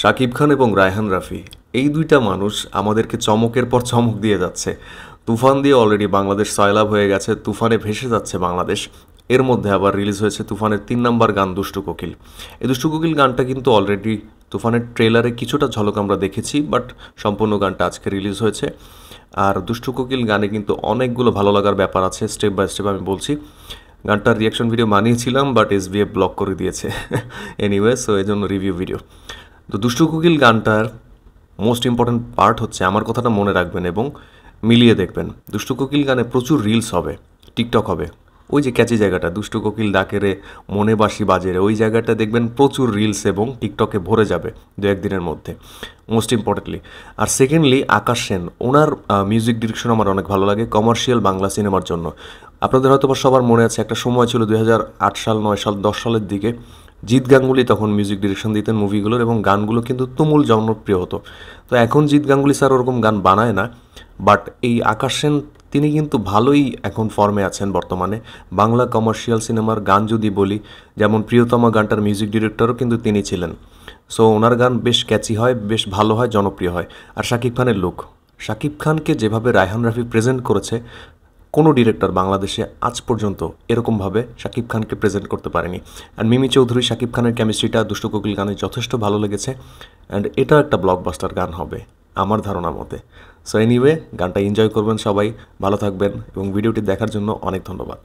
শাকিব খান এবং রায়হান রাফি এই দুইটা মানুষ আমাদেরকে চমকের পর চমক দিয়ে যাচ্ছে। তুফান দিয়ে অলরেডি বাংলাদেশ সয়লাব হয়ে গেছে, তুফানে ভেসে যাচ্ছে বাংলাদেশ। এর মধ্যে আবার রিলিজ হয়েছে তুফানের 3 নম্বর গান দুষ্টু কোকিল। এই দুষ্টু কোকিল গানটা কিন্তু অলরেডি তুফানের ট্রেলারে কিছুটা ঝলক আমরা দেখেছি, বাট সম্পূর্ণ গানটা আজকে রিলিজ হয়েছে। আর দুষ্টু কোকিল গানে কিন্তু অনেকগুলো ভালো লাগার ব্যাপার আছে, স্টেপ বাই স্টেপ আমি বলছি। গানটার রিয়াকশন ভিডিও বানিয়েছিলাম, বাট এসবিএফ ব্লক করে দিয়েছে। এনিওয়ে, সো এই জন্য রিভিউ ভিডিও। তো দুষ্টু কোকিল গানটার মোস্ট ইম্পর্ট্যান্ট পার্ট হচ্ছে, আমার কথাটা মনে রাখবেন এবং মিলিয়ে দেখবেন। দুষ্টু কোকিল গানে প্রচুর রিলস হবে, টিকটক হবে। ওই যে ক্যাচি জায়গাটা, দুষ্টু কোকিল ডাকে রে মনে বাসি বাজে রে, ওই জায়গাটা দেখবেন প্রচুর রিলস এবং টিকটকে ভরে যাবে 2-1 দিনের মধ্যে, মোস্ট ইম্পর্টেন্টলি। আর সেকেন্ডলি, আকাশ সেন, ওনার মিউজিক ডিরেকশন আমার অনেক ভালো লাগে কমার্শিয়াল বাংলা সিনেমার জন্য। আপনাদের হয়তো সবার মনে আছে, একটা সময় ছিল 2008 সাল, 9 সাল, 10 সালের দিকে জিৎ গাঙ্গুলি তখন মিউজিক ডিরেকশন দিতেন মুভিগুলোর, এবং গানগুলো কিন্তু তুমুল জনপ্রিয় হতো। তো এখন জিৎ গাঙ্গুলি স্যার ওরকম গান বানায় না, বাট এই আকাশ সেন তিনি কিন্তু ভালোই এখন ফর্মে আছেন বর্তমানে। বাংলা কমার্শিয়াল সিনেমার গান যদি বলি, যেমন প্রিয়তমা গানটার মিউজিক ডিরেক্টরও কিন্তু তিনি ছিলেন। সো ওনার গান বেশ ক্যাচি হয়, বেশ ভালো হয়, জনপ্রিয় হয়। আর শাকিব খানের লুক, শাকিব খানকে যেভাবে রায়হান রাফি প্রেজেন্ট করেছে, কোনো ডিরেক্টর বাংলাদেশে আজ পর্যন্ত এরকমভাবে শাকিব খানকে প্রেজেন্ট করতে পারেনি। অ্যান্ড মিমি চৌধুরী শাকিব খানের কেমিস্ট্রিটা দুষ্টু কোকিল গানে যথেষ্ট ভালো লেগেছে। অ্যান্ড এটা একটা ব্লকবাস্টার গান হবে আমার ধারণা মতে। সো এনিওয়ে, গানটা এনজয় করবেন সবাই, ভালো থাকবেন এবং ভিডিওটি দেখার জন্য অনেক ধন্যবাদ।